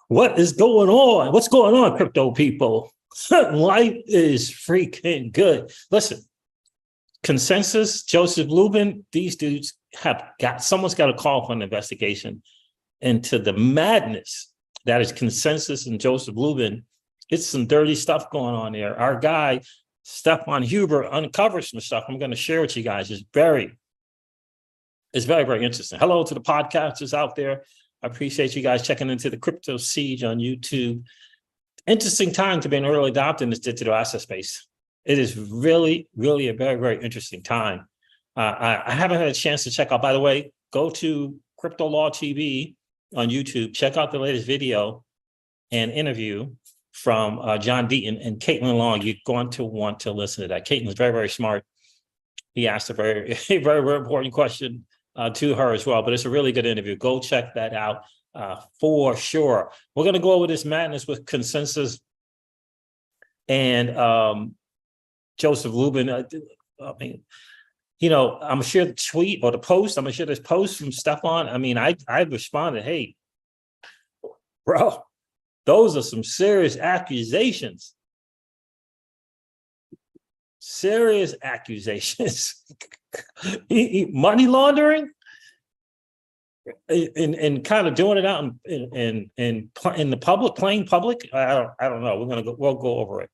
What is going on? What's going on, crypto people? Life is freaking good. Listen, ConsenSys, Joseph Lubin, these dudes someone's got to call for an investigation into the madness that is ConsenSys and Joseph Lubin. It's some dirty stuff going on there. Our guy, Stefan Huber, uncovers some stuff I'm going to share with you guys. It's very, very interesting. Hello to the podcasters out there. I appreciate you guys checking into the Crypto Siege on YouTube. Interesting time to be an early adopter in this digital asset space. It is really, really a very, very interesting time. I haven't had a chance to check out, by the way, go to Crypto Law TV on YouTube, check out the latest video and interview from John Deaton and Caitlin Long. You're going to want to listen to that. Caitlin's very, very smart. He asked a very, very, very important question to her as well, but it's a really good interview. Go check that out for sure. We're going to go over this madness with ConsenSys and Joseph Lubin. I mean, you know, I'm gonna share the tweet or the post. I'm gonna share this post from Stefan. I mean, I responded, hey, bro, those are some serious accusations. Serious accusations. Money laundering and kind of doing it out in the public, plain public. I don't know. We'll go over it.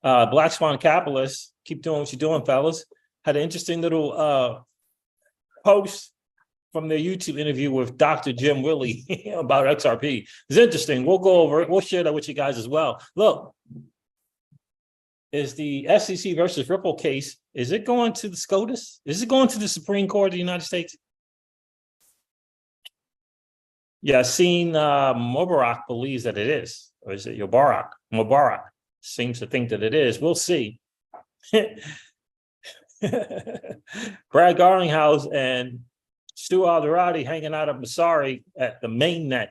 Black Swan Capitalists, keep doing what you're doing, fellas. Had an interesting little post from their YouTube interview with Dr. Jim Willie about XRP. It's interesting. We'll go over it. We'll share that with you guys as well. Look, is the SEC versus Ripple case, is it going to the SCOTUS? Is it going to the Supreme Court of the United States? Yeah, Mubarak believes that it is. Or is it Mubarak? Mubarak seems to think that it is. We'll see. Brad Garlinghouse and Stu Alderati hanging out at Masari at the mainnet.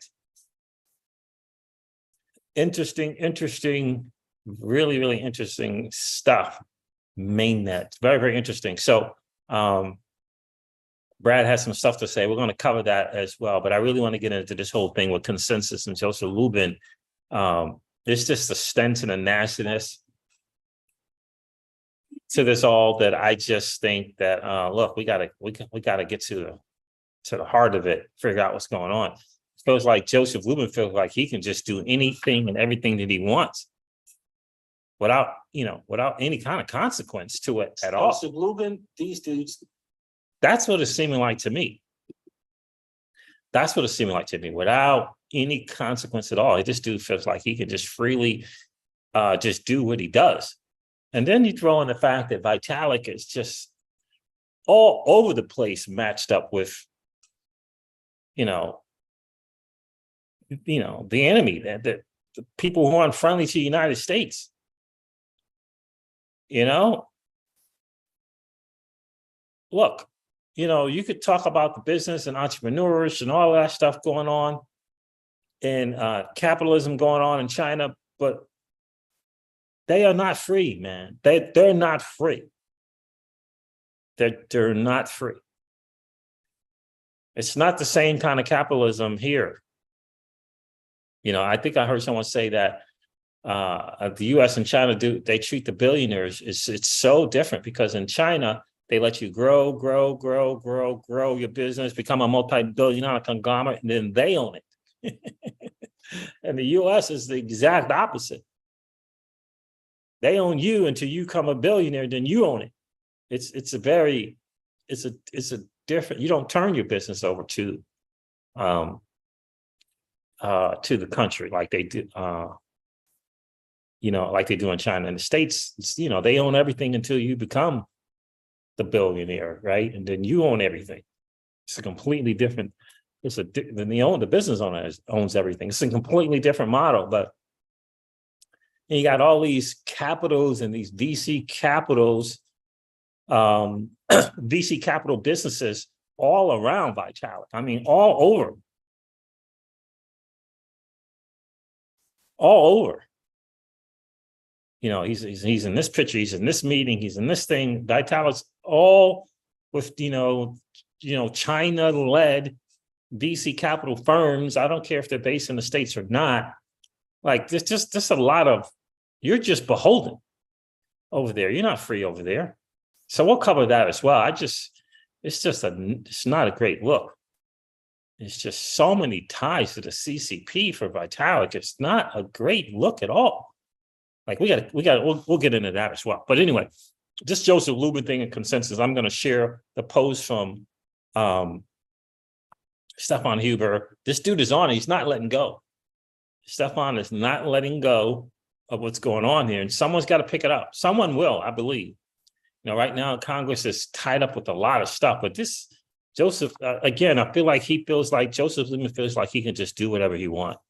Interesting, really, really interesting stuff. Mainnet, very, very interesting. So Brad has some stuff to say. We're going to cover that as well, but I really want to get into this whole thing with ConsenSys and Joseph Lubin. It's just the stench and the nastiness to this all that I just think that look, we gotta get to the heart of it, figure out what's going on. It feels like Joseph Lubin feels like he can just do anything and everything that he wants without any kind of consequence to it at all. Joseph Lubin, these dudes, that's what it's seeming like to me. That's what it's seeming like to me, without any consequence at all. This dude feels like he can just freely just do what he does. And then you throw in the fact that Vitalik is just all over the place matched up with, the enemy, the people who aren't friendly to the United States. Look, you could talk about the business and entrepreneurs and all that stuff going on and capitalism going on in China, but they are not free, man. They're not free. They're not free. It's not the same kind of capitalism here. I think I heard someone say that the U.S. and China they treat the billionaires. It's so different because in China they let you grow your business, become a multi-billion-dollar conglomerate, and then they own it. And the U.S. is the exact opposite. They own you until you become a billionaire, then you own it. It's a different. You don't turn your business over to the country like they do, like they do in China. In the States, they own everything until you become the billionaire, right? And then you own everything. It's a completely different. The business owner owns everything. It's a completely different model, but. And you got all these capitals and these VC capitals, VC capital businesses all around Vitalik. I mean, all over. He's in this picture, he's in this meeting, he's in this thing. Vitalik's all with China-led VC capital firms, I don't care if they're based in the States or not. Like there's just a lot of, you're just beholden over there. You're not free over there. So we'll cover that as well. It's not a great look. It's just so many ties to the CCP for Vitalik. It's not a great look at all. Like we'll get into that as well. But anyway, this Joseph Lubin thing and ConsenSys, I'm going to share the post from Stefan Huber. This dude is on it. He's not letting go. Stefan is not letting go of what's going on here. And someone's got to pick it up. Someone will, I believe. You know, right now, Congress is tied up with a lot of stuff. But this Joseph, again, I feel like Joseph Lubin feels like he can just do whatever he wants.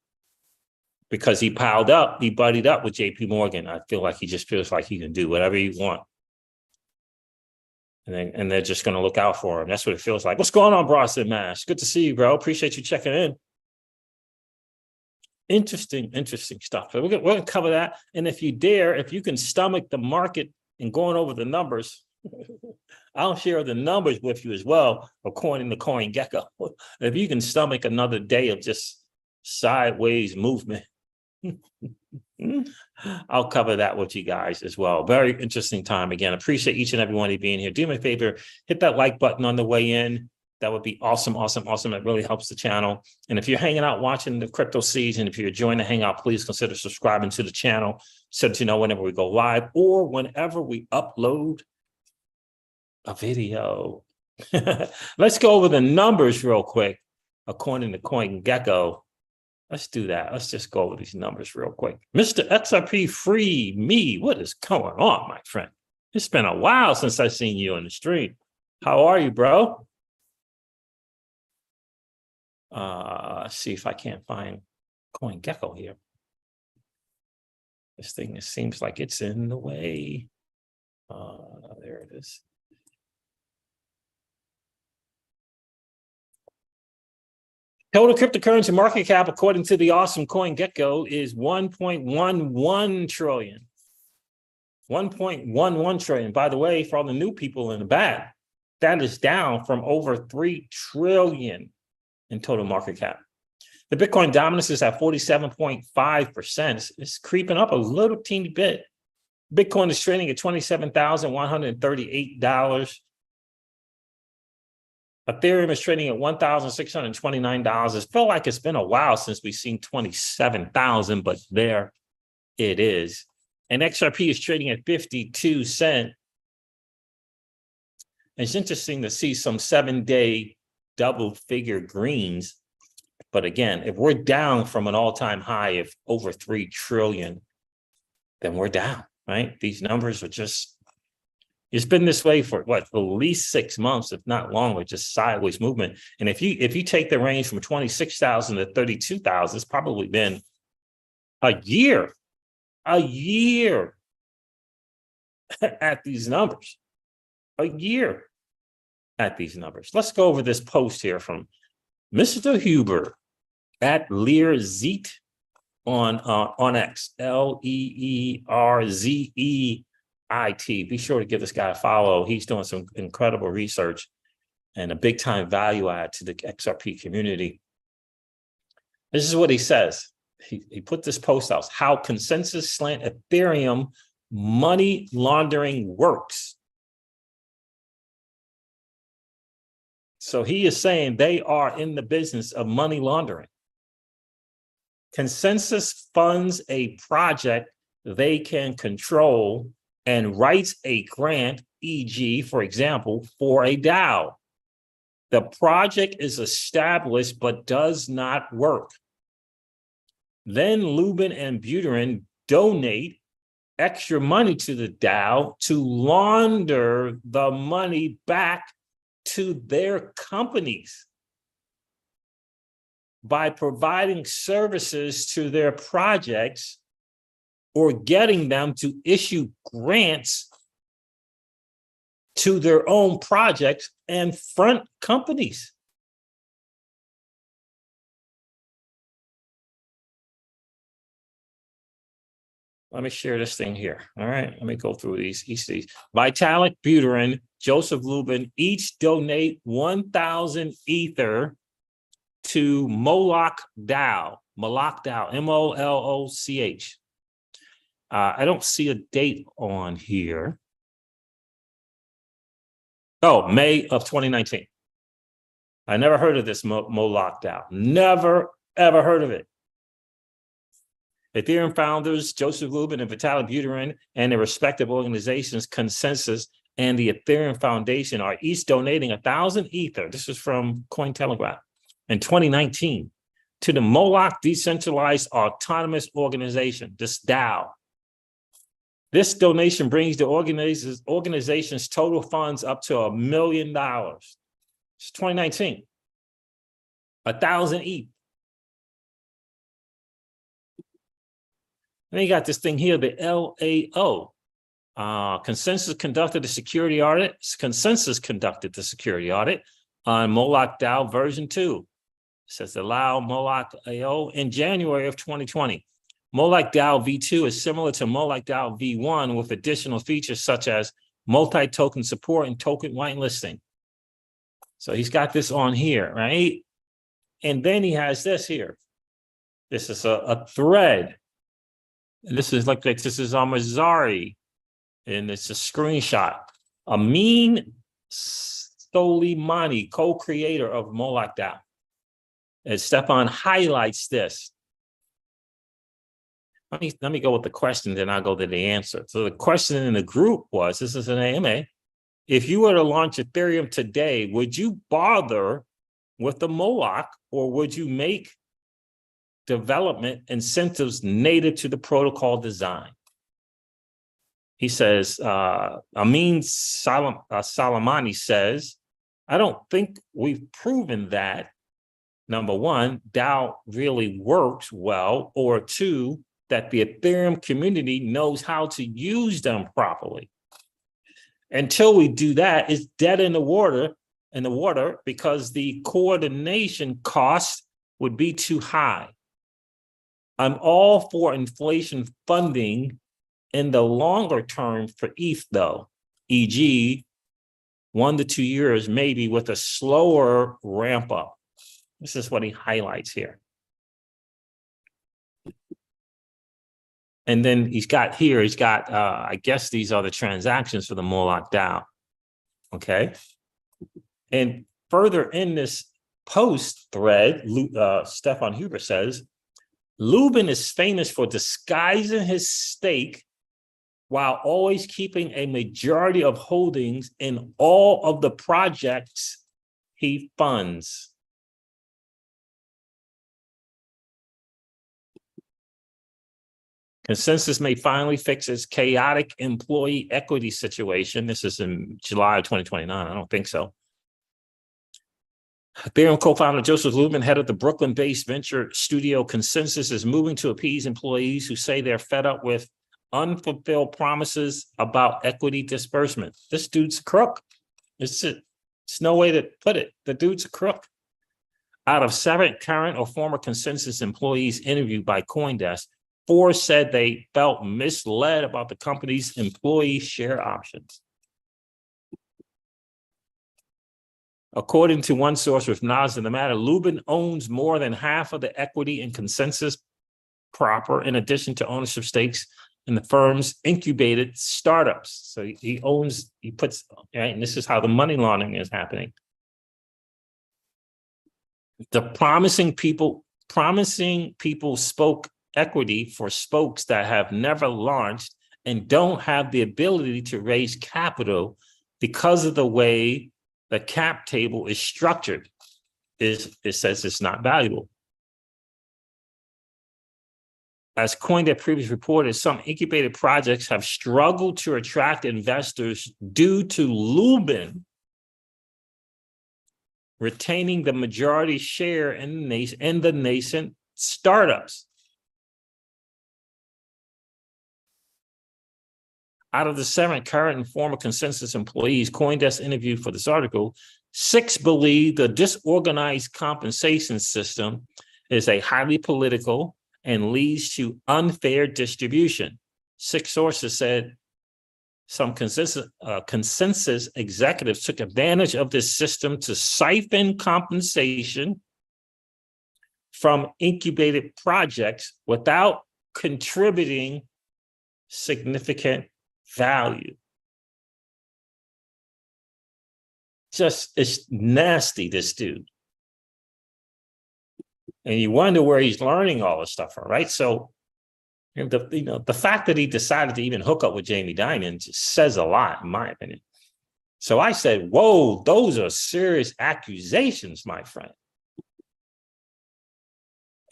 Because he buddied up with JP Morgan. I feel like he just feels like he can do whatever he wants. And they're just going to look out for him. That's what it feels like. What's going on, Boston Mash? Good to see you, bro. Appreciate you checking in. Interesting stuff. So we're going to cover that. And if you can stomach the market and going over the numbers, I'll share the numbers with you as well, according to CoinGecko. If you can stomach another day of just sideways movement, I'll cover that with you guys as well. Very interesting time. Again, appreciate each and every one of you being here. Do me a favor, hit that like button on the way in. That would be awesome. It really helps the channel. And if you're hanging out watching the Crypto Seeds, and if you're enjoying the hangout, please consider subscribing to the channel so that you know whenever we go live or whenever we upload a video. Let's go over the numbers real quick. According to CoinGecko, let's do that. Let's just go over these numbers real quick. Mr. XRP Free Me, what is going on, my friend? It's been a while since I've seen you on the stream. How are you, bro? Let's see if I can't find CoinGecko here. This thing, it seems like it's in the way. There it is. Total cryptocurrency market cap, according to the awesome CoinGecko, is 1.11 trillion. 1.11 trillion. By the way, for all the new people in the back, that is down from over 3 trillion in total market cap. The Bitcoin dominance is at 47.5%. It's creeping up a little teeny bit. Bitcoin is trading at $27,138. Ethereum is trading at $1,629. It felt like it's been a while since we've seen 27,000, but there it is. And XRP is trading at 52 cents. It's interesting to see some 7-day double-figure greens. But again, if we're down from an all-time high of over 3 trillion, then we're down, right? These numbers are just, it's been this way for what, at least 6 months, if not longer, just sideways movement. And if you take the range from 26,000 to 32,000, it's probably been a year at these numbers, a year at these numbers. Let's go over this post here from Mr. Huber at Leerzeit on X, LEERZEIT. Be sure to give this guy a follow. He's doing some incredible research and a big time value add to the XRP community. This is what he says. He put this post out, how ConsenSys slant Ethereum money laundering works. So he is saying they are in the business of money laundering. ConsenSys funds a project they can control and writes a grant, e.g., for example, for a DAO. The project is established but does not work. Then Lubin and Buterin donate extra money to the DAO to launder the money back to their companies by providing services to their projects or getting them to issue grants to their own projects and front companies. Let me share this thing here. All right, let me go through these. Vitalik Buterin, Joseph Lubin each donate 1,000 Ether to Moloch Dow, Moloch. I don't see a date on here. Oh, May of 2019. I never heard of this Moloch Dow. Never, ever heard of it. Ethereum founders Joseph Lubin and Vitalik Buterin and their respective organizations, ConsenSys and the Ethereum Foundation, are each donating 1,000 Ether. This is from Cointelegraph in 2019 to the Moloch Decentralized Autonomous Organization, this DAO. This donation brings the organization's total funds up to $1 million. It's 2019. 1,000 ETH. Then you got this thing here, the LAO. ConsenSys conducted the security audit. ConsenSys conducted the security audit on Moloch DAO version 2. It says the Moloch AO in January of 2020. Moloch DAO V2 is similar to Moloch DAO V1 with additional features such as multi-token support and token whitelisting. So he's got this on here, right? And then he has this here. This is a thread. And this is this is Amazari. And it's a screenshot. Amin Soleimani, co-creator of Moloch DAO. And Stefan highlights this. Let me go with the question, then I'll go to the answer. So the question in the group was, this is an AMA, if you were to launch Ethereum today, would you bother with the Moloch, or would you make development incentives native to the protocol design? He says, Amin Soleimani says, I don't think we've proven that, number one, DAO really works well, or two, that the Ethereum community knows how to use them properly. Until we do that, it's dead in the water, because the coordination cost would be too high. I'm all for inflation funding in the longer term for ETH, though, e.g., 1 to 2 years, maybe with a slower ramp up. This is what he highlights here. And then he's got, I guess these are the transactions for the Moloch DAO. Okay. And further in this post thread, Stefan Huber says, Lubin is famous for disguising his stake while always keeping a majority of holdings in all of the projects he funds. ConsenSys may finally fix its chaotic employee equity situation. This is in July of 2029. I don't think so. Ethereum co-founder Joseph Lubin, head of the Brooklyn-based venture studio ConsenSys, is moving to appease employees who say they're fed up with unfulfilled promises about equity disbursement. This dude's a crook. It's no way to put it. The dude's a crook. Out of 7 current or former ConsenSys employees interviewed by CoinDesk, 4 said they felt misled about the company's employee share options. According to one source with knowledge of the matter, Lubin owns more than half of the equity in ConsenSys proper, in addition to ownership stakes in the firm's incubated startups. So he puts, right, and this is how the money laundering is happening. The promising people spoke equity for spokes that have never launched and don't have the ability to raise capital because of the way the cap table is structured. It says it's not valuable. As CoinDesk previously reported, some incubated projects have struggled to attract investors due to Lubin retaining the majority share in the nascent startups. Out of the 7 current and former ConsenSys employees CoinDesk interviewed for this article, 6 believe the disorganized compensation system is a highly political and leads to unfair distribution. 6 sources said some ConsenSys executives took advantage of this system to siphon compensation from incubated projects without contributing significant value. Just, it's nasty, this dude. And you wonder where he's learning all this stuff from, right? So, the fact that he decided to even hook up with Jamie Dimon just says a lot, in my opinion. So I said, whoa, those are serious accusations, my friend.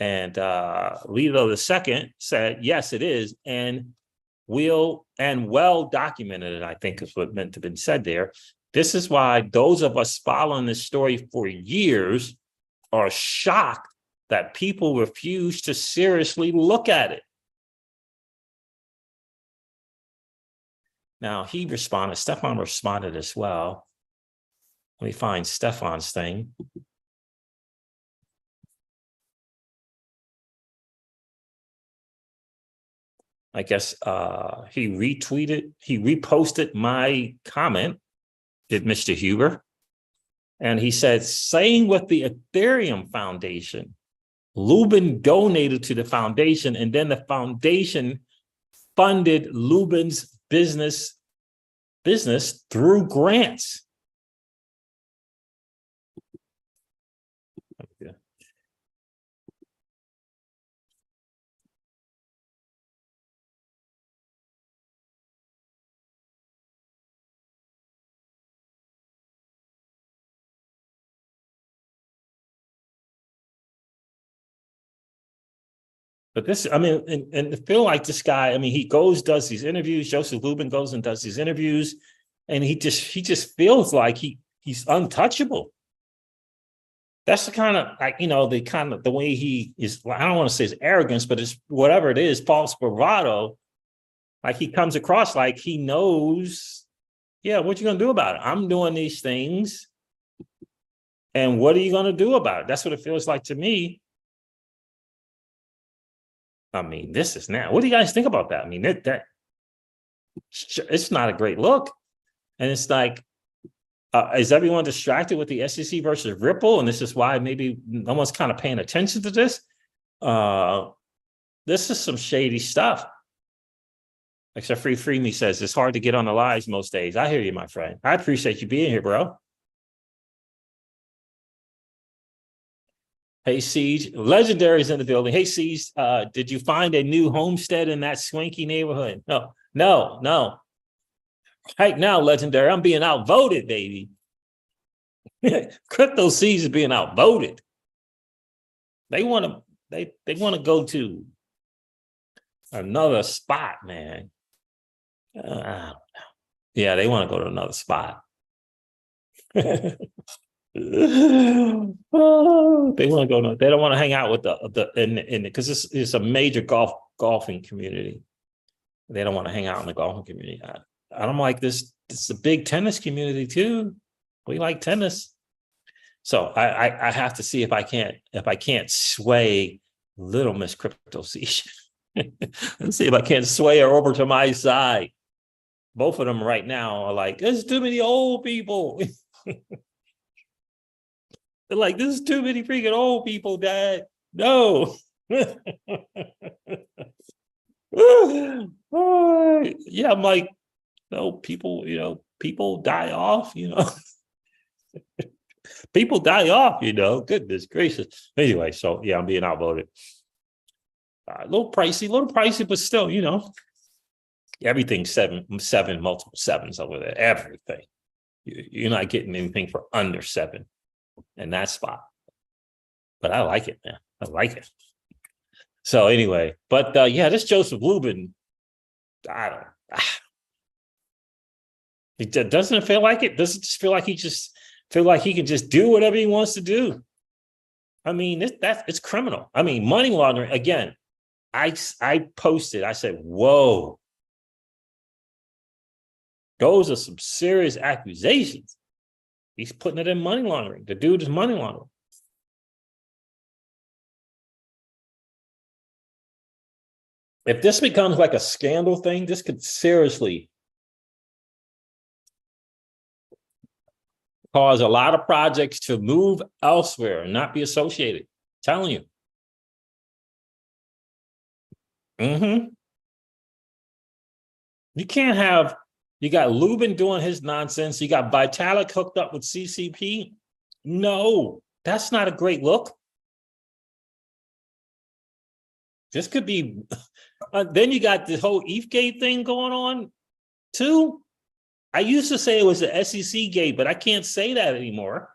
And Lilo II said, yes, it is. And well documented, I think is what meant to be said there. This is why those of us following this story for years are shocked that people refuse to seriously look at it. Now, Stefan responded as well. Let me find Stefan's thing. I guess he reposted my comment, did Mr. Huber. And he said, same with the Ethereum Foundation. Lubin donated to the foundation, and then the foundation funded Lubin's business through grants. Okay. But this, I mean, and feel like this guy, I mean, he does these interviews. Joseph Lubin goes and does these interviews, and he just feels like he's untouchable. That's the kind of, like, the way he is. I don't want to say it's arrogance, but it's whatever it is, false bravado. Like, he comes across like he knows, yeah, what you gonna do about it? I'm doing these things, and what are you gonna do about it? That's what it feels like to me. I mean, this is now. What do you guys think about that? I mean, it's not a great look. And it's like, is everyone distracted with the SEC versus Ripple? And this is why maybe no one's kind of paying attention to this. This is some shady stuff. Except Free Me says, it's hard to get on the lives most days. I hear you, my friend. I appreciate you being here, bro. Hey, Siege, Legendary's in the building. Hey, Siege, did you find a new homestead in that swanky neighborhood? No. Right now, Legendary, I'm being outvoted, baby. Crypto Siege is being outvoted. They want to go to another spot, man. I don't know. Yeah, they want to go to another spot. Oh, they want to go. They don't want to hang out with because it's a major golfing community. They don't want to hang out in the golfing community. I don't like this. It's a big tennis community too. We like tennis, so I have to see if I can't sway Little Miss Crypto Siege. Let's see if I can't sway her over to my side. Both of them right now are like, there's too many old people. They're like, this is too many freaking old people, Dad. No. Yeah, I'm like, no, people die off, People die off, Goodness gracious. Anyway, so yeah, I'm being outvoted. A little pricey, but still, everything's seven, multiple sevens over there. Everything. You're not getting anything for under 7 in that spot. But I like it, man. I like it. So anyway, but yeah, this Joseph Lubin, doesn't it feel like it? Does it just feel like he can just do whatever he wants to do? I mean, it's criminal. I mean, money laundering, again, I posted, I said, whoa. Those are some serious accusations. He's putting it in money laundering. The dude is money laundering. If this becomes like a scandal thing, this could seriously cause a lot of projects to move elsewhere and not be associated. I'm telling you. You can't have, you got Lubin doing his nonsense. You got Vitalik hooked up with CCP. No, that's not a great look. This could be, then you got the whole ETH thing going on too. I used to say it was the SEC gate, but I can't say that anymore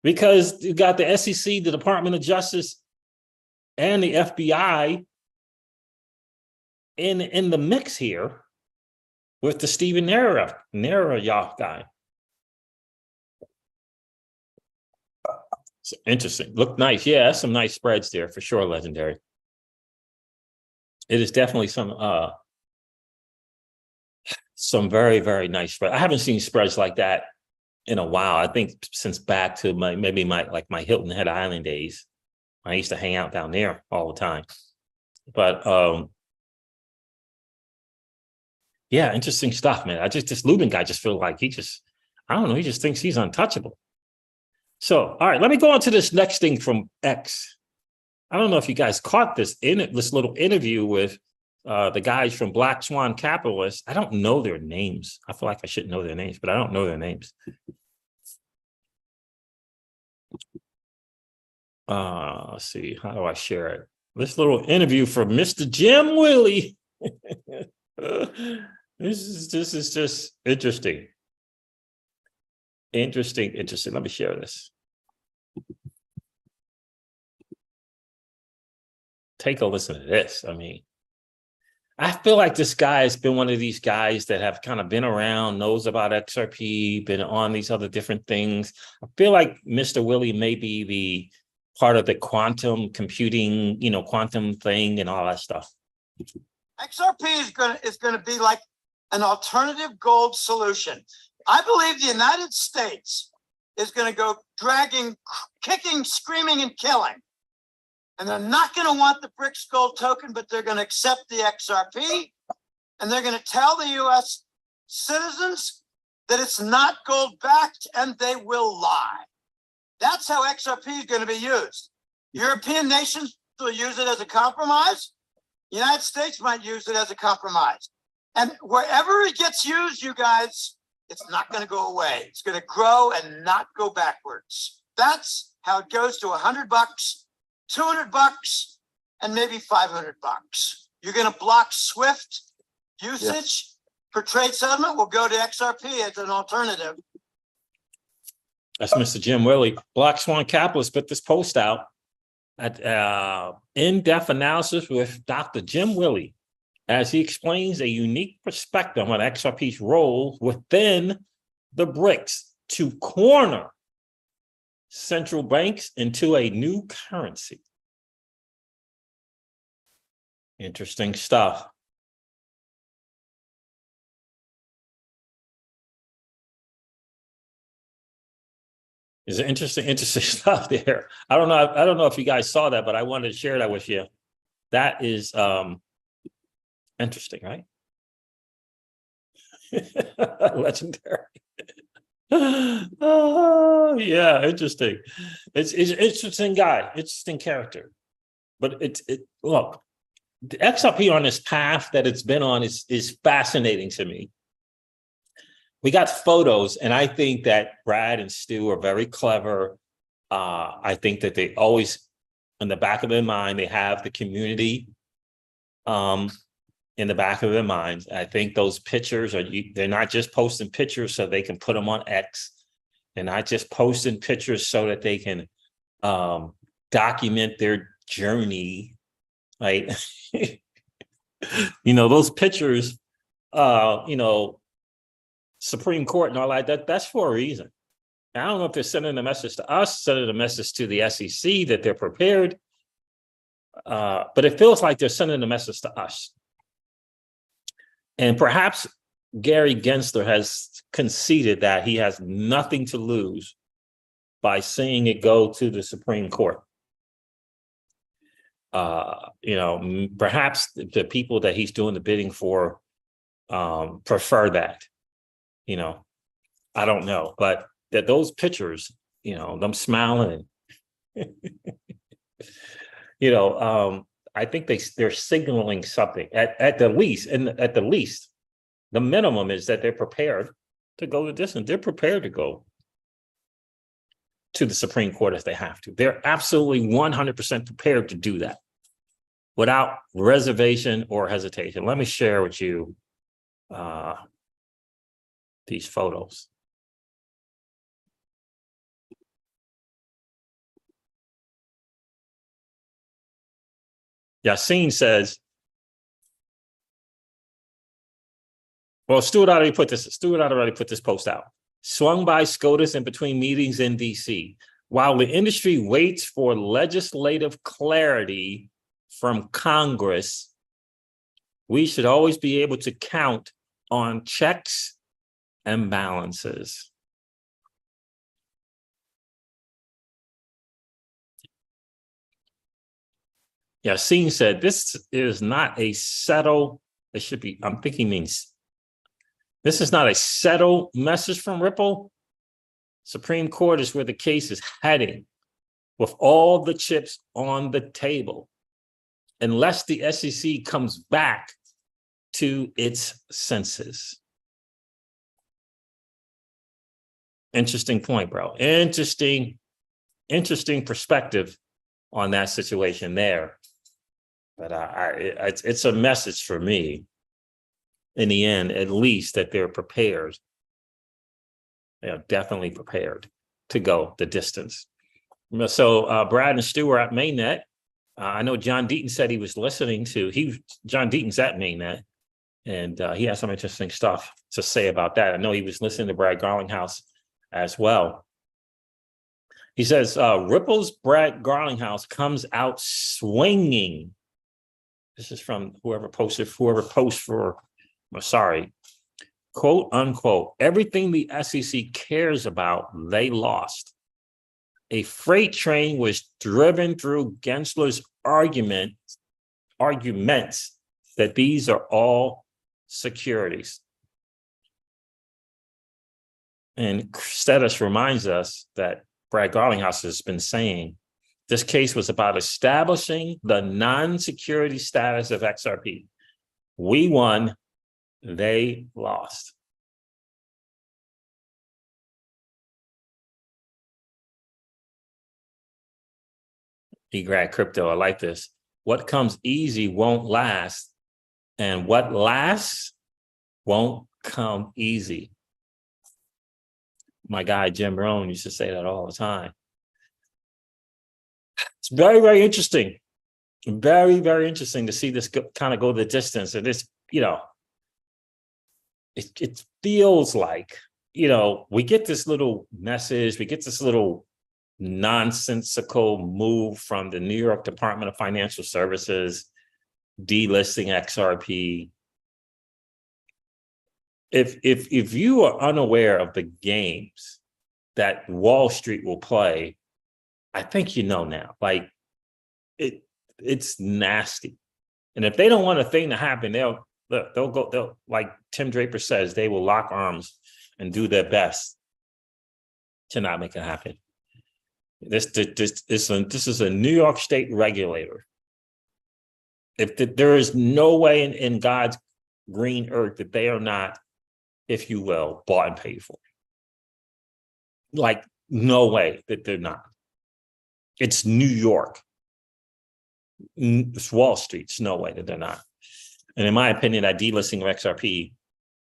because you got the SEC, the Department of Justice, and the FBI in the mix here with the Stephen Nera guy. It's interesting. Look nice. Yeah, that's some nice spreads there for sure, Legendary. It is definitely some very, very nice spread. I haven't seen spreads like that in a while. I think since back to my Hilton Head Island days. I used to hang out down there all the time. But yeah, interesting stuff, man. This Lubin guy just feel like I don't know, he just thinks he's untouchable. So, all right, let me go on to this next thing from X. I don't know if you guys caught this little interview with the guys from Black Swan Capitalists. I don't know their names. I feel like I should know their names, but I don't know their names. Let's see, how do I share it? This little interview from Mr. Jim Willie. This is just interesting. Interesting. Let me share this. Take a listen to this. I mean, I feel like this guy has been one of these guys that have kind of been around, knows about XRP, been on these other different things. I feel like Mr. Willie may be the part of the quantum computing, quantum thing and all that stuff. XRP is gonna be like an alternative gold solution. I believe the United States is going to go dragging, kicking, screaming, and killing. And they're not going to want the BRICS gold token, but they're going to accept the XRP. And they're going to tell the U.S. citizens that it's not gold backed, and they will lie. That's how XRP is going to be used. European nations will use it as a compromise. The United States might use it as a compromise. And wherever it gets used, you guys, it's not going to go away. It's going to grow and not go backwards. That's how it goes to $100, $200, and maybe $500. You're going to block SWIFT usage for trade settlement. We'll go to XRP as an alternative. That's Mr. Jim Willie, Black Swan Capitalist, put this post out at in-depth analysis with Dr. Jim Willie, as he explains a unique perspective on XRP's role within the BRICS to corner central banks into a new currency. Interesting stuff. It's interesting stuff there. I don't know if you guys saw that, but I wanted to share that with you. That is interesting, right? Legendary. Oh, yeah, interesting. It's interesting guy, interesting character. But look, the XRP on this path that it's been on is fascinating to me. We got photos, and I think that Brad and Stu are very clever. I think that they always, in the back of their mind, they have the community in the back of their minds. I think those pictures they're not just posting pictures so they can put them on X. They're not just posting pictures so that they can document their journey. Right? Those pictures, Supreme Court and all that's for a reason. I don't know if they're sending a message to us, sending a message to the SEC that they're prepared, but it feels like they're sending a message to us. And perhaps Gary Gensler has conceded that he has nothing to lose by seeing it go to the Supreme Court. Perhaps the people that he's doing the bidding for prefer that. I don't know, but that those pictures, them smiling, I think they're signaling something at the least, and at the least, the minimum is that they're prepared to go the distance. They're prepared to go to the Supreme Court if they have to. They're absolutely 100% prepared to do that without reservation or hesitation. Let me share with you these photos. Yassine says, well, Stuart already put this post out. Swung by SCOTUS in between meetings in DC. While the industry waits for legislative clarity from Congress, we should always be able to count on checks and balances. Yassine said, this is not a settle. It should be, I'm thinking means, this is not a settled message from Ripple. Supreme Court is where the case is heading with all the chips on the table, unless the SEC comes back to its senses. Interesting point, bro. Interesting perspective on that situation there. But it's a message for me, in the end, at least, that they're prepared. They are definitely prepared to go the distance. So Brad and Stuart at Mainnet. I know John Deaton said he was listening to, John Deaton's at Mainnet, and he has some interesting stuff to say about that. I know he was listening to Brad Garlinghouse as well. He says, Ripple's Brad Garlinghouse comes out swinging. This is from whoever posts for, sorry, quote unquote, everything the SEC cares about, they lost. A freight train was driven through Gensler's arguments that these are all securities. And SCOTUS reminds us that Brad Garlinghouse has been saying this case was about establishing the non-security status of XRP. We won, they lost. Grad Crypto, I like this. What comes easy won't last, and what lasts won't come easy. My guy Jim Rohn used to say that all the time. It's very, very interesting. Very, very interesting to see this kind of go the distance. And this, it feels like, we get this little message, we get this little nonsensical move from the New York Department of Financial Services, delisting XRP. If you are unaware of the games that Wall Street will play, I think you know now. Like it's nasty. And if they don't want a thing to happen, they'll like Tim Draper says, they will lock arms and do their best to not make it happen. This is a New York State regulator. There is no way in God's green earth that they are not, if you will, bought and paid for. Like, no way that they're not. It's New York. It's Wall Street. It's no way that they're not. And in my opinion, that delisting of XRP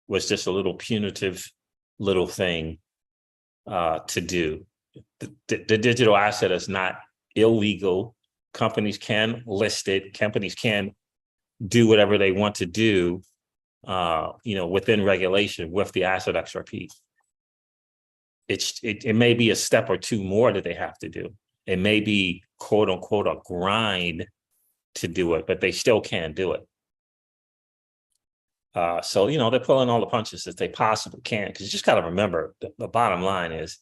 was just a little punitive little thing to do. The digital asset is not illegal. Companies can list it. Companies can do whatever they want to do, within regulation with the asset XRP. It may be a step or two more that they have to do. It may be, quote unquote, a grind to do it, but they still can't do it. So, they're pulling all the punches that they possibly can, because you just got to remember the bottom line is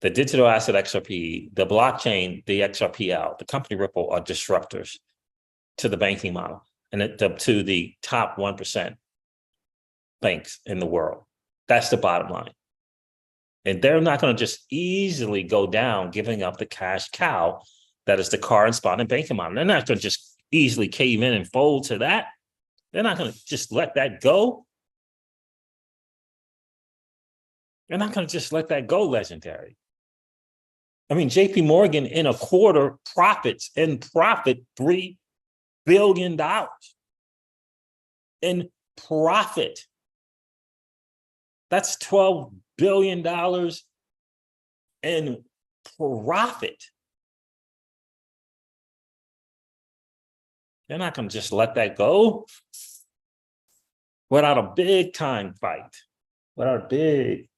the digital asset XRP, the blockchain, the XRPL, the company Ripple are disruptors to the banking model and to the top 1% banks in the world. That's the bottom line. And they're not going to just easily go down giving up the cash cow that is the correspondent banking model. They're not going to just easily cave in and fold to that. They're not going to just let that go. They're not going to just let that go, Legendary. I mean, JP Morgan in a quarter profit $3 billion in profit. That's $12 billion in profit. They're not going to just let that go without a big time fight, without a big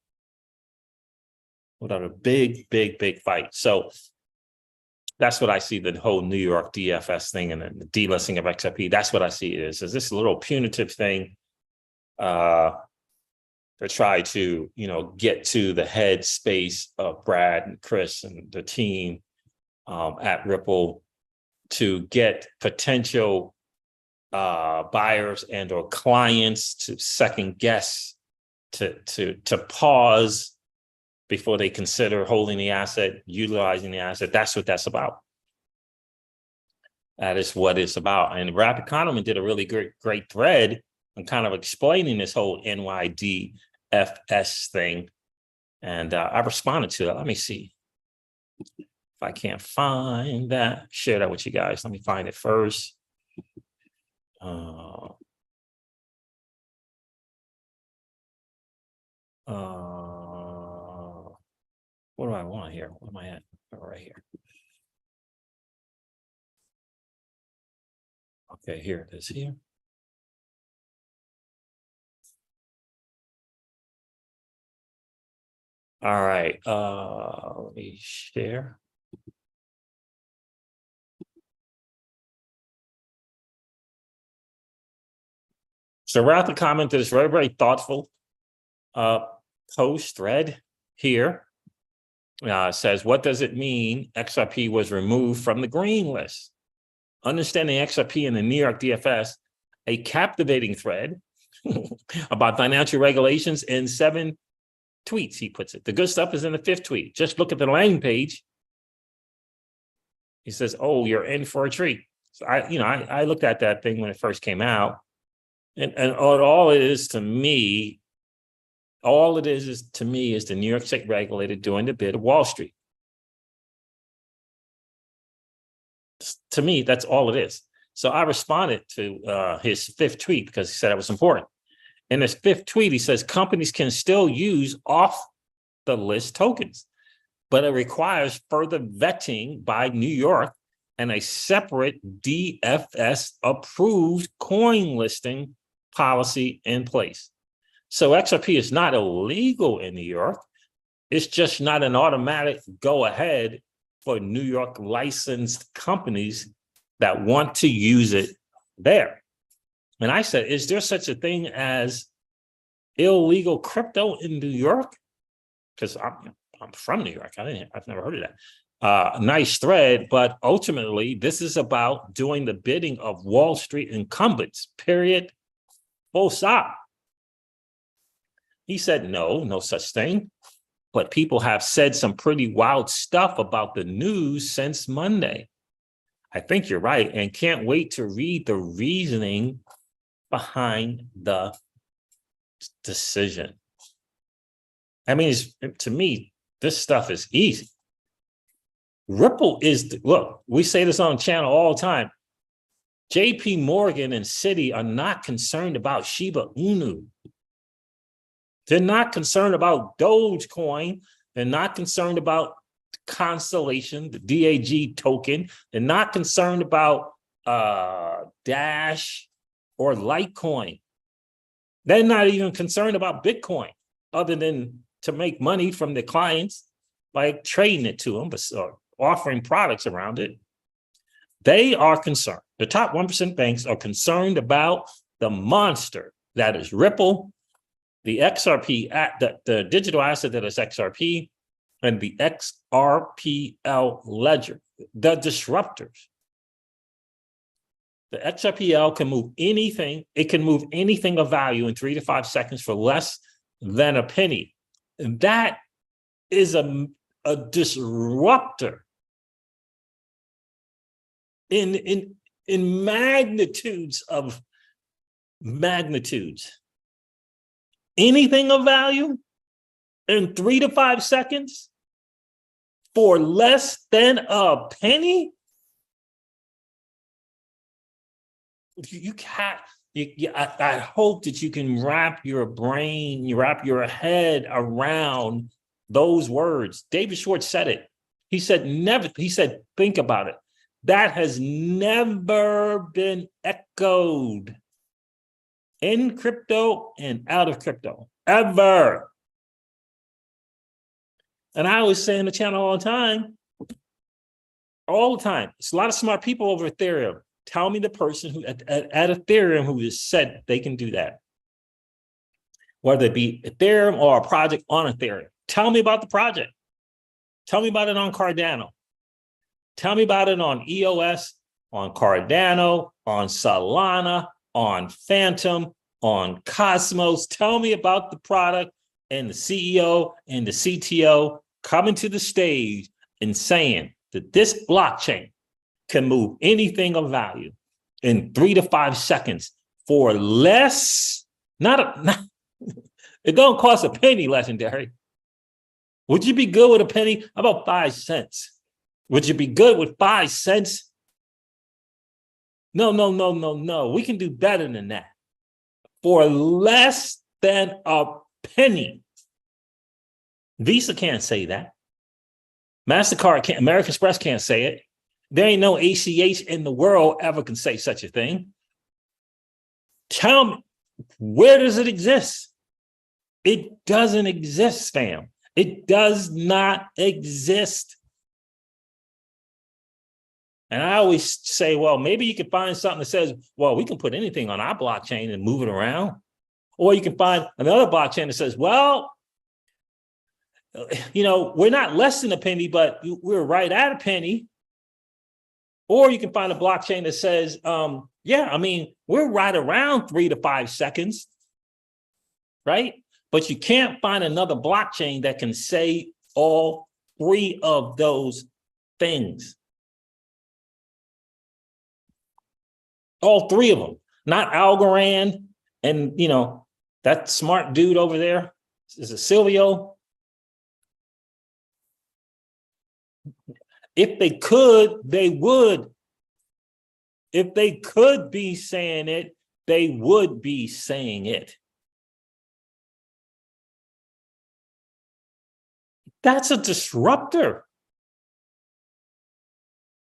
fight. So that's what I see the whole New York DFS thing and the delisting of XRP. That's what I see it is this little punitive thing to try to, get to the head space of Brad and Chris and the team at Ripple to get potential buyers and or clients to second guess, to pause before they consider holding the asset, utilizing the asset. That's what that's about. That is what it's about. And Rapid Economy did a really great thread on kind of explaining this whole NYDFS thing. And I responded to that. Let me see if I can't find that. Share that with you guys. Let me find it first. What do I want here? What am I at? Right here. Okay, here it is here. All right, let me share. So Ralph commented this very thoughtful post thread here. Says, what does it mean XRP was removed from the green list? Understanding XRP in the New York DFS, a captivating thread about financial regulations in 7 tweets, he puts it. The good stuff is in the 5th tweet. Just look at the landing page. He says, oh, you're in for a treat. So I looked at that thing when it first came out. And all it is to me, is the New York State regulator doing the bid of Wall Street. To me, that's all it is. So I responded to his 5th tweet because he said it was important. In his 5th tweet, he says companies can still use off the list tokens, but it requires further vetting by New York and a separate DFS approved coin listing policy in place. So XRP is not illegal in New York. It's just not an automatic go ahead for New York licensed companies that want to use it there. And I said, is there such a thing as illegal crypto in New York? Because I'm from New York. I've never heard of that. Nice thread, but ultimately this is about doing the bidding of Wall Street incumbents, period, full stop. He said, no such thing. But people have said some pretty wild stuff about the news since Monday. I think you're right, and can't wait to read the reasoning behind the decision. I mean, to me, this stuff is easy. Ripple is, look, we say this on the channel all the time. JP Morgan and Citi are not concerned about Shiba Inu. They're not concerned about Dogecoin. They're not concerned about Constellation, the DAG token. They're not concerned about Dash or Litecoin. They're not even concerned about Bitcoin, other than to make money from their clients by trading it to them, or offering products around it. They are concerned. The top 1% banks are concerned about the monster that is Ripple, the XRP, the digital asset that is XRP, and the XRPL ledger, the disruptors. The XRPL can move anything. It can move anything of value in 3 to 5 seconds for less than a penny. And that is a disruptor in in magnitudes of magnitudes. Anything of value in 3 to 5 seconds for less than a penny? You can't. I hope that you can wrap your head around those words. David Schwartz said it. He said, never, he said, think about it. That has never been echoed in crypto and out of crypto, ever. And I always say in the channel all the time, it's a lot of smart people over Ethereum. Tell me the person who at Ethereum who has said they can do that. Whether it be Ethereum or a project on Ethereum. Tell me about the project. Tell me about it on Cardano. Tell me about it on EOS, on Cardano, on Solana, on Phantom, on Cosmos. Tell me about the product and the CEO and the CTO coming to the stage and saying that this blockchain can move anything of value in 3 to 5 seconds for less, it don't cost a penny, legendary. Would you be good with a penny? How about 5 cents? Would you be good with 5 cents? No. We can do better than that. For less than a penny. Visa can't say that. MasterCard can't, American Express can't say it. There ain't no ACH in the world ever can say such a thing. Tell me, where does it exist? It doesn't exist, fam. It does not exist. And I always say, well, maybe you can find something that says, well, we can put anything on our blockchain and move it around. Or you can find another blockchain that says, well, you know, we're not less than a penny, but we're right at a penny. Or you can find a blockchain that says, yeah, I mean, we're right around 3 to 5 seconds, right? But you can't find another blockchain that can say all 3 of those things. All 3 of them, not Algorand and, you know, that smart dude over there. Is it Silvio? If they could, they would. If they could be saying it, they would be saying it. That's a disruptor.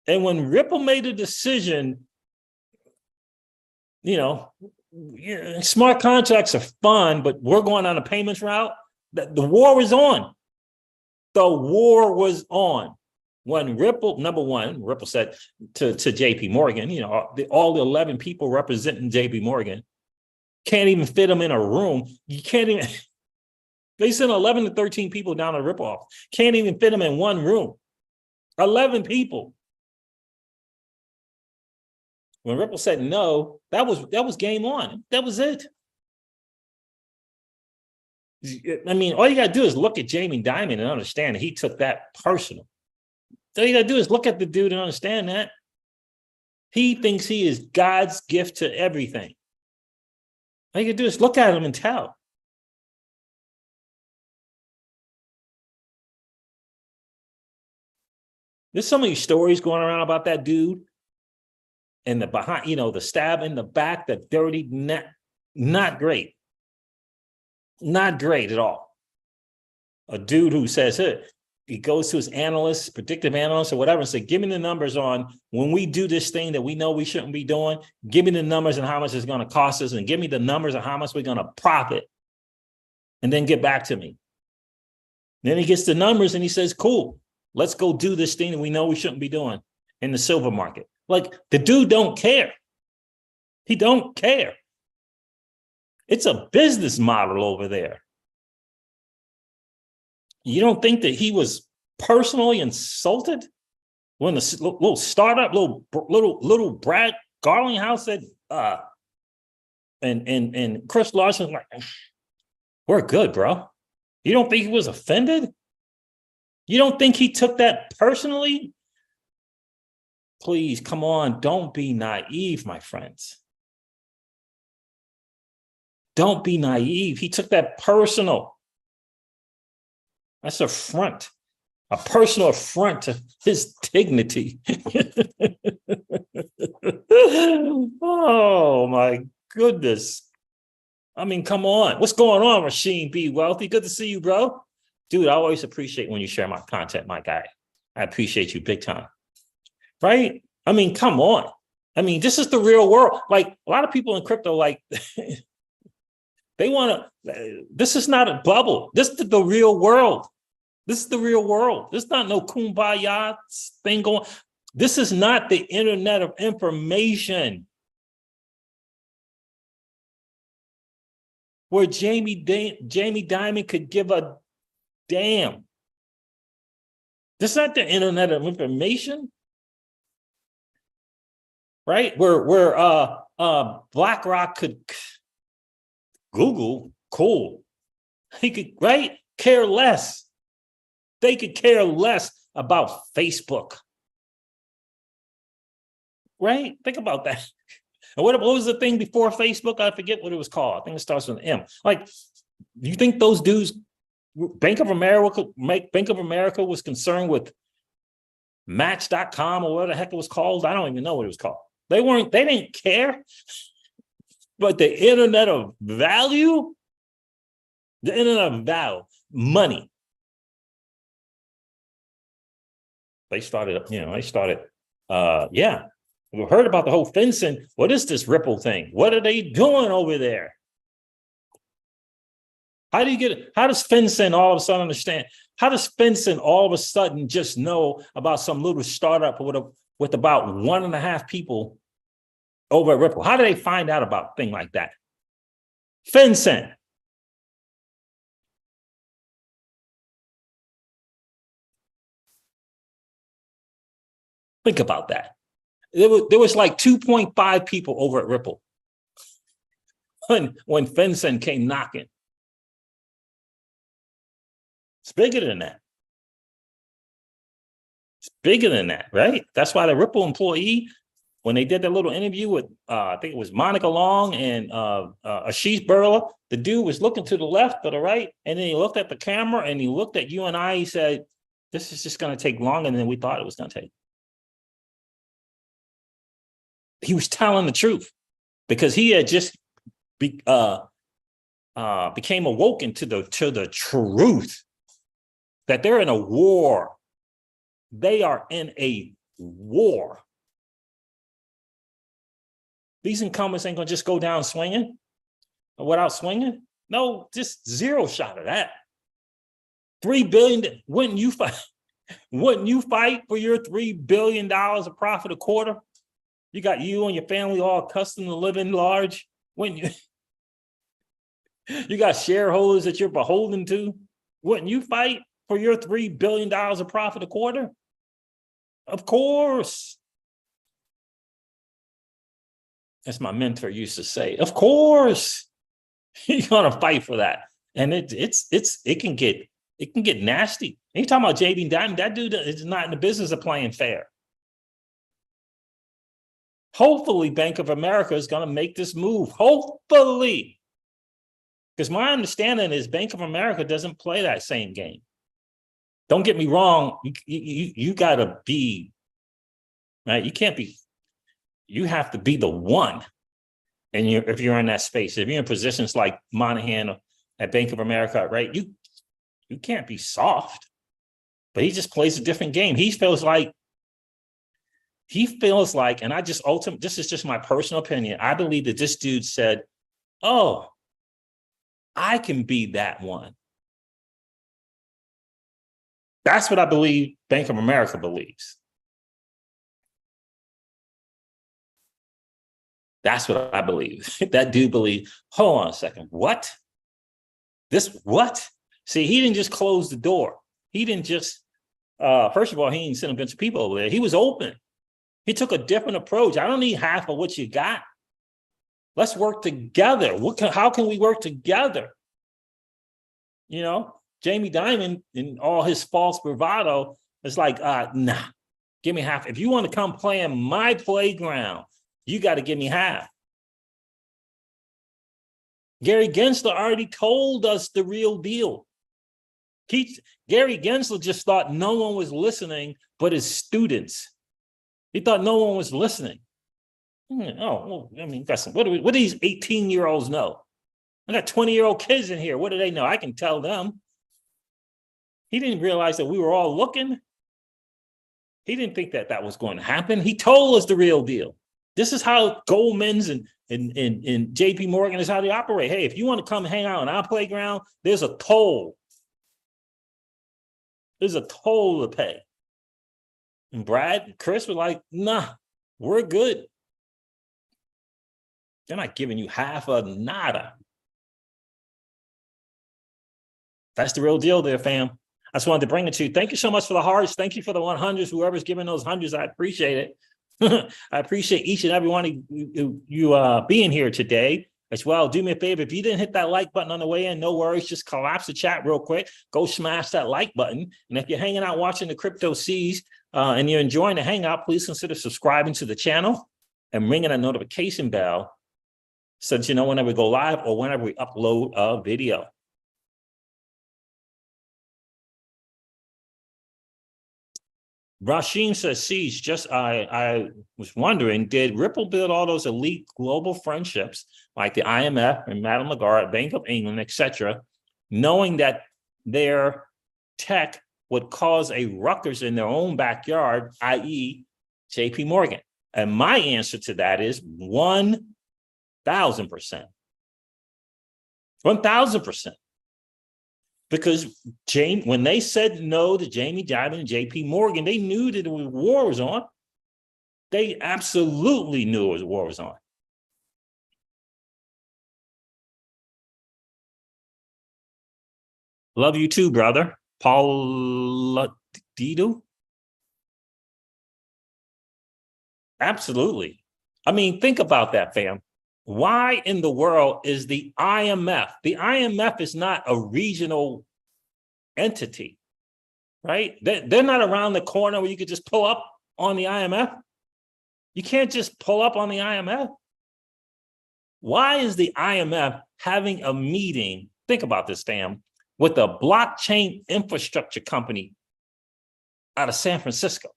And when Ripple made a decision, you know, smart contracts are fun, but we're going on a payments route. The war was on. The war was on. When Ripple, number one, Ripple said to JP Morgan, you know, all the 11 people representing JP Morgan can't even fit them in a room. You can't even, they sent 11 to 13 people down to Ripple office. Can't even fit them in one room. 11 people. When Ripple said no, that was game on. That was it. I mean, all you got to do is look at Jamie Dimon and understand that he took that personal. All you got to do is look at the dude and understand that. He thinks he is God's gift to everything. All you got to do is look at him and tell. There's so many stories going around about that dude. And the behind, you know, the stab in the back, the dirty, not great. Not great at all. A dude who says, hey, he goes to his analysts, predictive analysts or whatever, and say, give me the numbers on when we do this thing that we know we shouldn't be doing, give me the numbers and how much it's going to cost us, and give me the numbers and how much we're going to profit, and then get back to me. Then he gets the numbers and he says, cool, let's go do this thing that we know we shouldn't be doing in the silver market. Like, the dude don't care. He don't care. It's a business model over there. You don't think that he was personally insulted when the little startup, little Brad Garlinghouse said, and Chris Larson was like, we're good, bro. You don't think he was offended? You don't think he took that personally? Please, come on. Don't be naive, my friends. Don't be naive. He took that personal. That's a personal affront to his dignity. Oh, my goodness. I mean, come on. What's going on, Rasheen B. Wealthy? Good to see you, bro. Dude, I always appreciate when you share my content, my guy. I appreciate you big time. Right? I mean, come on. I mean, this is the real world. Like, a lot of people in crypto, like, they want to, this is not a bubble. This is the real world. This is the real world. This is not no kumbaya thing going. This is not the internet of information where Jamie Dimon could give a damn. This is not the internet of information, right? Where BlackRock could Google, cool. He could, right? Care less. They could care less about Facebook. Right? Think about that. And what was the thing before Facebook? I forget what it was called. I think it starts with an M. Like, you think those dudes, Bank of America was concerned with Match.com or whatever the heck it was called? I don't even know what it was called. They didn't care. But the internet of value, money. They started, yeah. We heard about the whole FinCEN. What is this Ripple thing? What are they doing over there? How does FinCEN all of a sudden understand? How does FinCEN all of a sudden just know about some little startup with about 1.5 people over at Ripple? How do they find out about a thing like that? FinCEN. Think about that. There was like 2.5 people over at Ripple when FinCEN came knocking. It's bigger than that. It's bigger than that, right? That's why the Ripple employee, when they did that little interview with, I think it was Monica Long and Ashish Burla, the dude was looking to the left or the right, and then he looked at the camera and he looked at you and I, he said, this is just going to take longer than we thought it was going to take. He was telling the truth because he had just became awoken to the truth that they're in a war. They are in a war. These incumbents ain't gonna just go down swinging or without swinging. No, just zero shot of that. $3 billion. Wouldn't you fight? Wouldn't you fight for your $3 billion of profit a quarter? You got you and your family all accustomed to living large. Wouldn't you? You got shareholders that you're beholden to. Wouldn't you fight for your $3 billion of profit a quarter? Of course. As my mentor used to say, of course. You're gonna fight for that. And it can get nasty. And you're talking about Jamie Dimon, that dude is not in the business of playing fair. Hopefully, Bank of America is going to make this move. Hopefully. Because my understanding is Bank of America doesn't play that same game. Don't get me wrong. You got to be, right? You can't be, you have to be the one. And if you're in that space, if you're in positions like Monahan at Bank of America, right? You can't be soft. But he just plays a different game. He feels like, and this is just my personal opinion. I believe that this dude said, oh, I can be that one. That's what I believe Bank of America believes. That's what I believe. That dude believes, hold on a second, what? What? See, he didn't just close the door. He didn't just, first of all, he didn't send a bunch of people over there. He was open. He took a different approach. I don't need half of what you got. Let's work together. How can we work together? You know, Jamie Dimon, in all his false bravado, is like, nah, Give me half. If you want to come play in my playground, you got to give me half. Gary Gensler already told us the real deal. Gary Gensler just thought no one was listening but his students. He thought no one was listening. Oh, well, I mean, what do these 18-year-olds know? I got 20-year-old kids in here. What do they know? I can tell them. He didn't realize that we were all looking. He didn't think that that was going to happen. He told us the real deal. This is how Goldman's and JP Morgan is how they operate. Hey, if you want to come hang out on our playground, there's a toll. There's a toll to pay. And Brad and Chris were like, nah, we're good. They're not giving you half a nada. That's the real deal there, fam. I just wanted to bring it to you. Thank you so much for the hearts. Thank you for the 100s. Whoever's giving those hundreds, I appreciate it. I appreciate each and every one of you being here today as well. Do me a favor. If you didn't hit that like button on the way in, no worries. Just collapse the chat real quick. Go smash that like button. And if you're hanging out watching the CryptoSys and you're enjoying the hangout, please consider subscribing to the channel and ringing a notification bell so that you know whenever we go live or whenever we upload a video. Rashim says, Siege, I was wondering, did Ripple build all those elite global friendships like the IMF and Madame Lagarde, Bank of England, etc., knowing that their tech would cause a ruckus in their own backyard, i.e. JP Morgan? And my answer to that is 1,000%. 1,000%. Because when they said no to Jamie Dimon and JP Morgan, they knew that the war was on. They absolutely knew the war was on. Love you too, brother. Paul Dido. Absolutely. I mean, think about that, fam. Why in the world is the IMF? The IMF is not a regional entity, right? They're not around the corner where you could just pull up on the IMF. You can't just pull up on the IMF. Why is the IMF having a meeting, think about this, fam, with a blockchain infrastructure company out of San Francisco?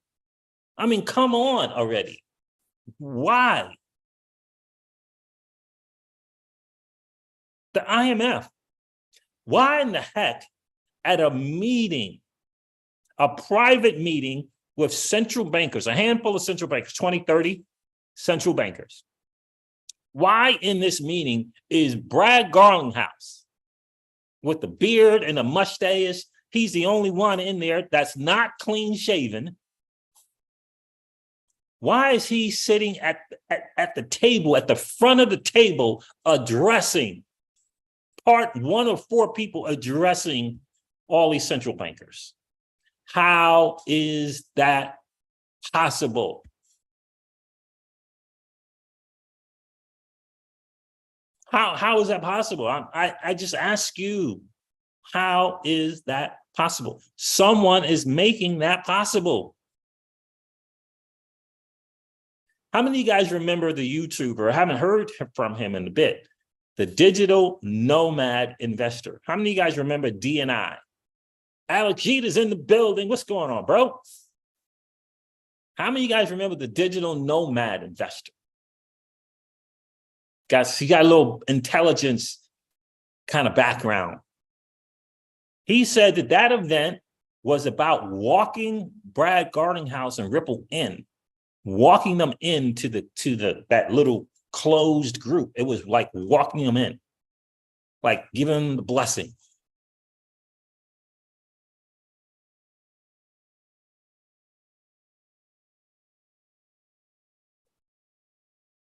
I mean, come on already. Why? The IMF. Why in the heck at a meeting, a private meeting with central bankers, a handful of central bankers, 20, 30 central bankers? Why in this meeting is Brad Garlinghouse with the beard and the mustache? He's the only one in there that's not clean shaven. Why is he sitting at the table, at the front of the table, addressing part one of four people addressing all these central bankers? How is that possible? How is that possible? I just ask you, how is that possible? Someone is making that possible. How many of you guys remember the YouTuber? I haven't heard from him in a bit. The digital nomad investor. How many of you guys remember D&I? Alex Jeter's in the building. What's going on, bro? How many of you guys remember the digital nomad investor? Guys, he got a little intelligence kind of background. He said that that event was about walking Brad Garlinghouse and Ripple in, walking them into that little closed group. It was like walking them in, like giving them the blessing.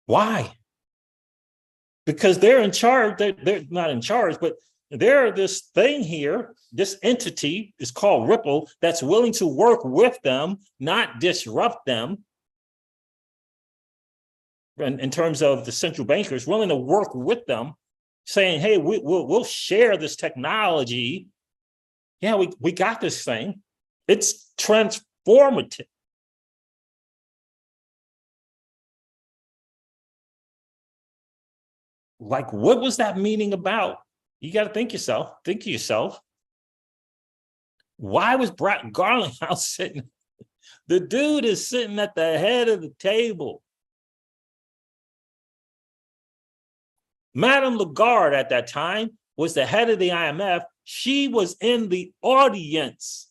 Why? Because they're in charge. They're not in charge, but they're this thing here, this entity is called Ripple that's willing to work with them, not disrupt them. In terms of the central bankers, willing to work with them, saying, hey, we'll share this technology. Yeah, we got this thing. It's transformative. Like, what was that meeting about? You got to think to yourself. Why was Brett Garlinghouse sitting? The dude is sitting at the head of the table. Madame Lagarde at that time was the head of the IMF. She was in the audience.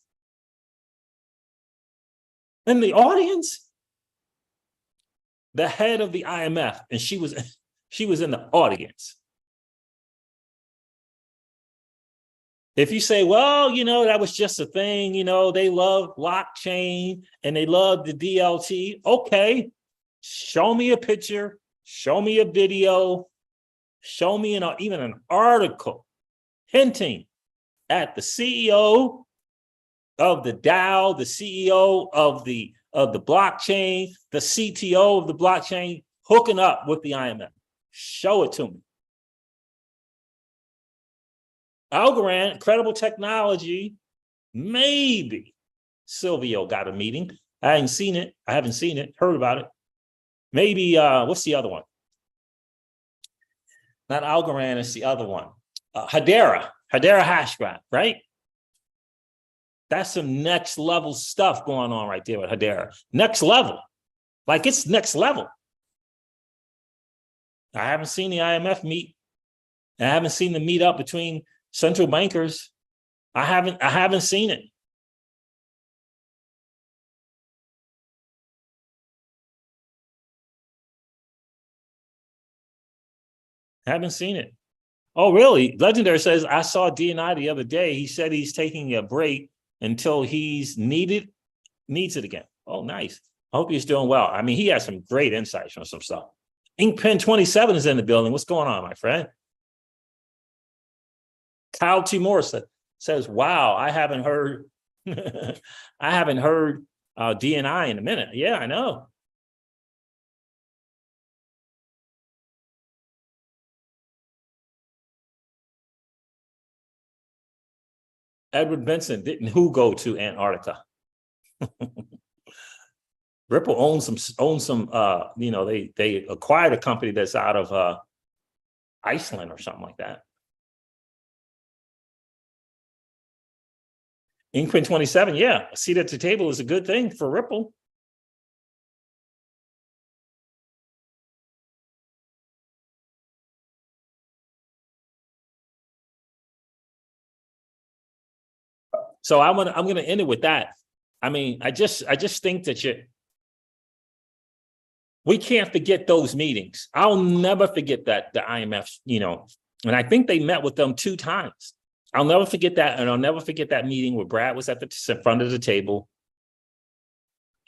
In the audience? The head of the IMF, and she was in the audience. If you say, well, that was just a thing, they love blockchain and they love the DLT. Okay, show me a picture, show me a video, show me even an article hinting at the CEO of the DAO, the CEO of the blockchain, the CTO of the blockchain hooking up with the IMF. Show it to me. Algorand, incredible technology. Maybe Silvio got a meeting. I haven't seen it. Heard about it. Maybe, what's the other one? Not Algorand, it's the other one. Hedera Hashgraph, right? That's some next level stuff going on right there with Hedera. Next level. Like, it's next level. I haven't seen the IMF meet. I haven't seen the meet up between central bankers. I haven't seen it. Haven't seen it. Oh, really? Legendary says, I saw DNI the other day. He said he's taking a break until he's needs it again. Oh, nice. I hope he's doing well. I mean, he has some great insights on some stuff. Inkpen 27 is in the building. What's going on, my friend? Kyle T. Morris says, wow, I haven't heard DNI in a minute. Yeah, I know. Edward Benson, didn't who go to Antarctica? Ripple owns some, they acquired a company that's out of Iceland or something like that. Inkpen 27, yeah, a seat at the table is a good thing for Ripple. So I'm gonna end it with that. I mean, I just think that we can't forget those meetings. I'll never forget that, the IMF, and I think they met with them 2 times. I'll never forget that, and I'll never forget that meeting where Brad was at the front of the table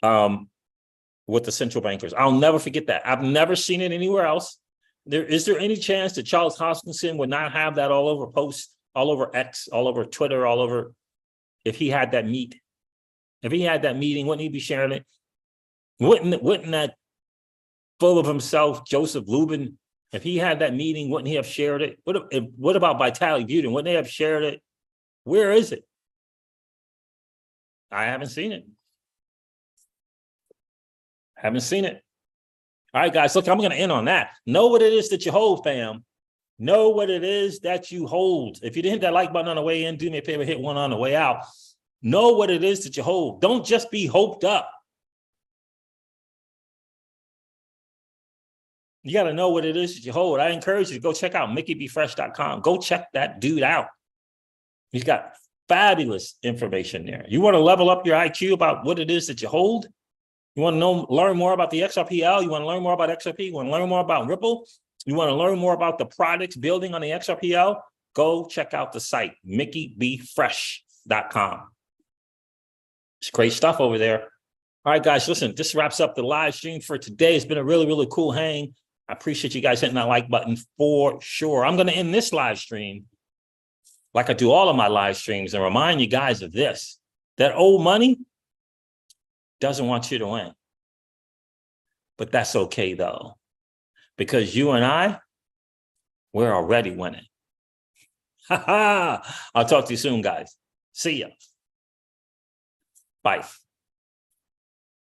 with the central bankers. I'll never forget that. I've never seen it anywhere else. Is there any chance that Charles Hoskinson would not have that all over posts, all over X, all over Twitter, all over, if he had that meet? If he had that meeting, wouldn't he be sharing it? Wouldn't that full of himself Joseph Lubin, if he had that meeting, wouldn't he have shared it? What about Vitaly Buterin? Wouldn't they have shared it? Where is it? I haven't seen it. Haven't seen it. All right, guys, look, I'm going to end on that. Know what it is that you hold, fam. Know what it is that you hold. If you didn't hit that like button on the way in, do me a favor, hit one on the way out. Know what it is that you hold. Don't just be hoped up. You got to know what it is that you hold. I encourage you to go check out MickeyBFresh.com. Go check that dude out. He's got fabulous information there. You want to level up your IQ about what it is that you hold? You want to learn more about the XRPL? You want to learn more about XRP? You want to learn more about Ripple? You want to learn more about the products building on the XRPL? Go check out the site, MickeyBFresh.com. It's great stuff over there. All right, guys, listen, this wraps up the live stream for today. It's been a really, really cool hang. I appreciate you guys hitting that like button for sure. I'm going to end this live stream like I do all of my live streams and remind you guys of this, that old money doesn't want you to win. But that's okay, though, because you and I, we're already winning. I'll talk to you soon, guys. See ya. Bye.